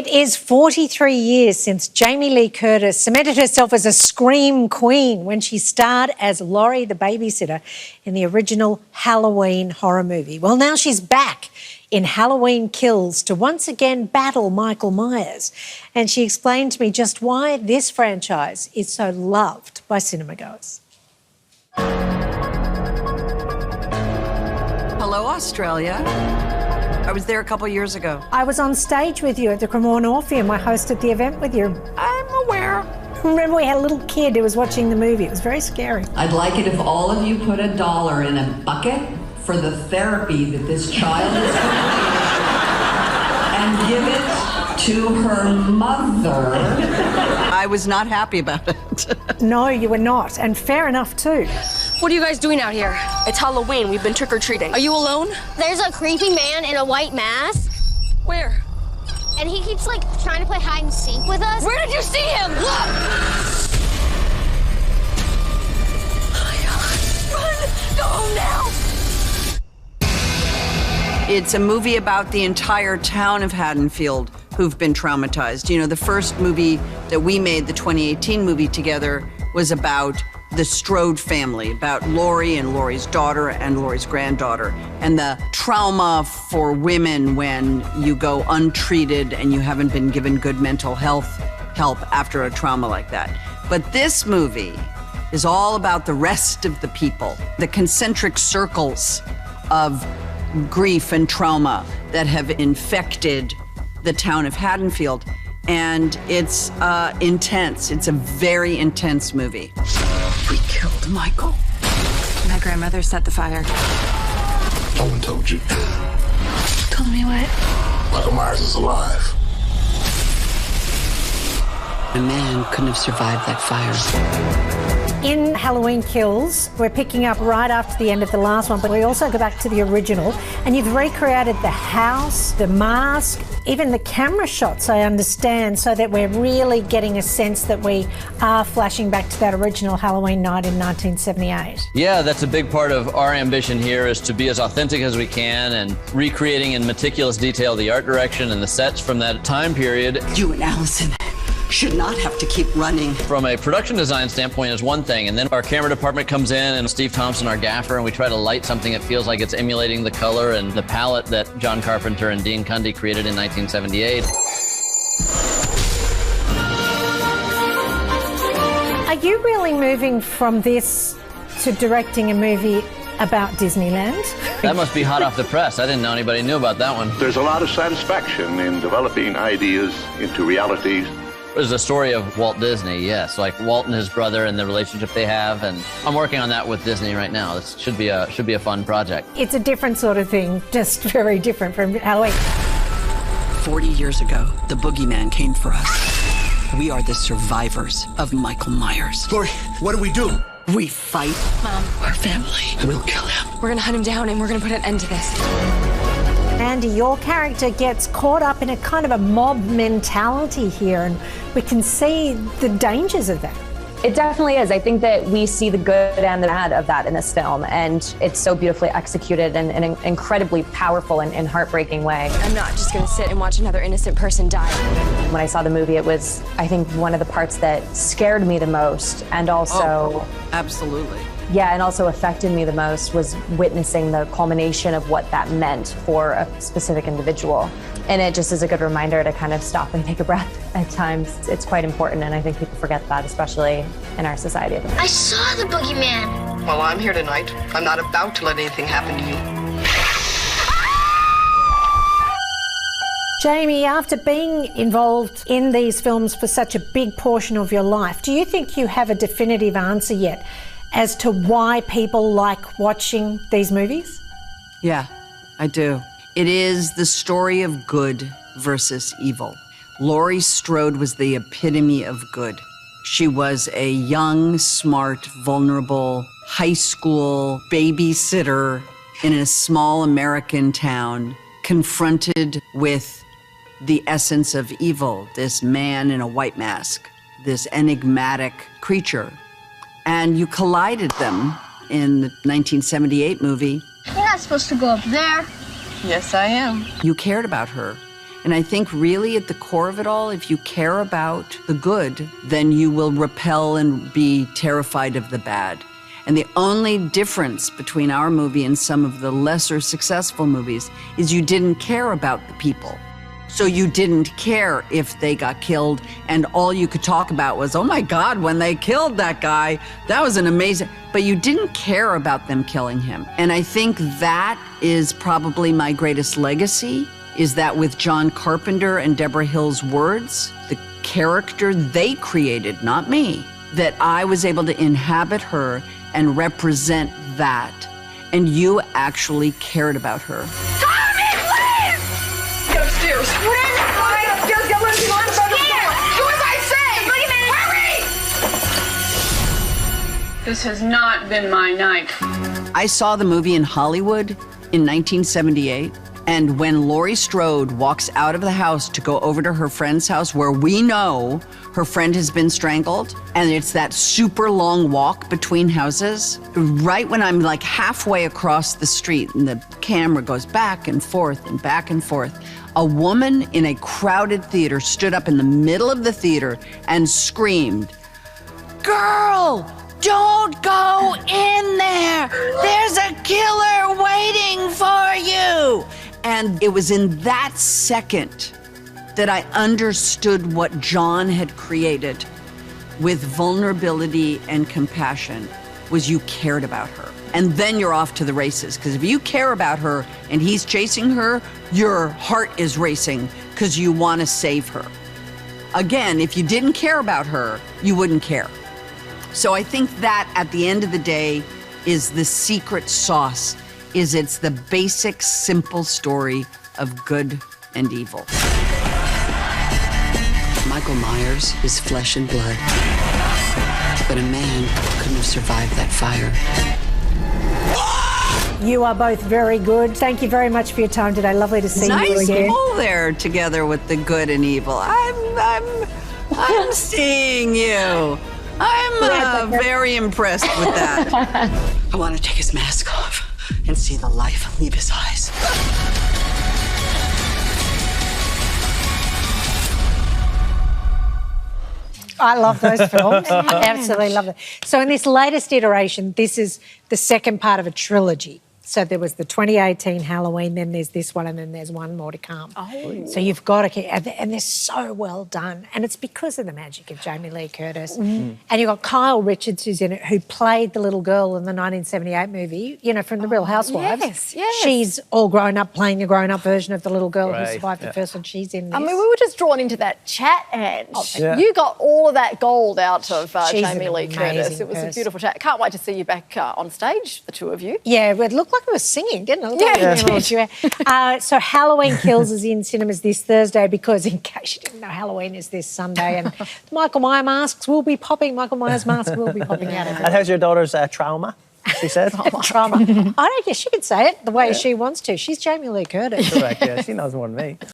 It is 43 years since Jamie Lee Curtis cemented herself as a scream queen when she starred as Laurie the babysitter in the original Halloween horror movie. Well, now she's back in Halloween Kills to once again battle Michael Myers. And she explained to me just why this franchise is so loved by cinemagoers. Hello, Australia. I was there a couple years ago. I was on stage with you at the Cremorne Orpheum. I hosted the event with you. I'm aware. Remember, we had a little kid who was watching the movie. It was very scary. I'd like it if all of you put $1 in a bucket for the therapy that this child is and give it to her mother. I was not happy about it. No, you were not, and fair enough too. What are you guys doing out here? It's Halloween. We've been trick-or-treating. Are you alone? There's a creepy man in a white mask. Where? And he keeps, like, trying to play hide and seek with us. Where did you see him? Look! Oh my God. Run! Go home now! It's a movie about the entire town of Haddonfield who've been traumatized. You know, the first movie that we made, the 2018 movie together, was about the Strode family, about Laurie and Laurie's daughter and Laurie's granddaughter, and the trauma for women when you go untreated and you haven't been given good mental health help after a trauma like that. But this movie is all about the rest of the people, the concentric circles of grief and trauma that have infected the town of Haddonfield. And it's intense. It's a very intense movie. We killed Michael. My grandmother set the fire. No one told you. Told me what? Michael Myers is alive. A man couldn't have survived that fire. In Halloween Kills, we're picking up right after the end of the last one, but we also go back to the original, and you've recreated the house, the mask, even the camera shots, I understand, so that we're really getting a sense that we are flashing back to that original Halloween night in 1978. Yeah, that's a big part of our ambition here, is to be as authentic as we can and recreating in meticulous detail the art direction and the sets from that time period. You and Allison should not have to keep running. From a production design standpoint is one thing, and then our camera department comes in, and Steve Thompson, our gaffer, and we try to light something that feels like it's emulating the color and the palette that John Carpenter and Dean Cundey created in 1978. Are you really moving from this to directing a movie about Disneyland? That must be hot off the press. I didn't know anybody knew about that one. There's a lot of satisfaction in developing ideas into realities. There's a story of Walt Disney, yes, like Walt and his brother and the relationship they have, and I'm working on that with Disney right now. This should be a fun project. It's a different sort of thing, just very different from Halloween. 40 years ago, the boogeyman came for us. We are the survivors of Michael Myers. Laurie, what do we do? We fight. Mom, Our family. We'll kill him. we're gonna hunt him down and we're gonna put an end to this. Andy, your character gets caught up in a kind of a mob mentality here, and we can see the dangers of that. It definitely is. I think that we see the good and the bad of that in this film, and it's so beautifully executed in an incredibly powerful and heartbreaking way. I'm not just gonna sit and watch another innocent person die. When I saw the movie, it was, I think, one of the parts that scared me the most, and also... Absolutely. Yeah, and also affected me the most was witnessing the culmination of what that meant for a specific individual. And it just is a good reminder to kind of stop and take a breath at times. It's quite important, and I think people forget that, especially in our society. I saw the boogeyman. Well, I'm here tonight. I'm not about to let anything happen to you. Jamie, after being involved in these films for such a big portion of your life, do you think you have a definitive answer yet as to why people like watching these movies? Yeah, I do. It is the story of good versus evil. Laurie Strode was the epitome of good. She was a young, smart, vulnerable high school babysitter in a small American town, confronted with the essence of evil, this man in a white mask, this enigmatic creature. And you collided them in the 1978 movie. You're not supposed to go up there. Yes, I am. You cared about her. And I think really at the core of it all, if you care about the good, then you will repel and be terrified of the bad. And the only difference between our movie and some of the lesser successful movies is you didn't care about the people. So you didn't care if they got killed, and all you could talk about was, oh my God, when they killed that guy, that was an amazing, but you didn't care about them killing him. And I think that is probably my greatest legacy, is that with John Carpenter and Deborah Hill's words, the character they created, not me, that I was able to inhabit her and represent that. And you actually cared about her. Upstairs. Upstairs, get what you want about the door. Do as I say. Hurry! This has not been my night. I saw the movie in Hollywood in 1978, and when Laurie Strode walks out of the house to go over to her friend's house where we know her friend has been strangled, and it's that super long walk between houses, right when I'm like halfway across the street and the camera goes back and forth and back and forth, a woman in a crowded theater stood up in the middle of the theater and screamed, "Girl, don't go in there! There's a killer waiting for you!" And it was in that second that I understood what John had created with vulnerability and compassion, was you cared about her. And then you're off to the races, because if you care about her and he's chasing her, your heart is racing because you want to save her. Again, if you didn't care about her, you wouldn't care. So I think that at the end of the day is the secret sauce, is it's the basic, simple story of good and evil. Michael Myers is flesh and blood, but a man couldn't have survived that fire. You are both very good. Thank you very much for your time today. Lovely to see you Nice again. pull there together with the good and evil. I'm seeing you. I'm very impressed with that. I want to take his mask off and see the life leave his eyes. I love those films. Absolutely love them. So in this latest iteration, this is the second part of a trilogy. So there was the 2018 Halloween, then there's this one, and then there's one more to come. Oh. So you've got to keep, and they're so well done. And it's because of the magic of Jamie Lee Curtis. Mm. And you've got Kyle Richards, who's in it, who played the little girl in the 1978 movie, you know, from The Real Housewives. Yes, yes. She's all grown up, playing the grown-up version of the little girl who survived the first one. She's in this. I mean, we were just drawn into that chat, and you got all of that gold out of Jamie Lee Curtis. It was a beautiful chat. Can't wait to see you back on stage, the two of you. Yeah, it looked like we were singing, didn't it? Yeah. So Halloween Kills is in cinemas this Thursday, because in case you didn't know, Halloween is this Sunday, and Michael Myers masks will be popping. Michael Myers mask will be popping out everywhere. And how's your daughter's trauma? She said trauma. I don't guess she could say it the way she wants to. She's Jamie Lee Curtis. Correct. Yeah, she knows more than me.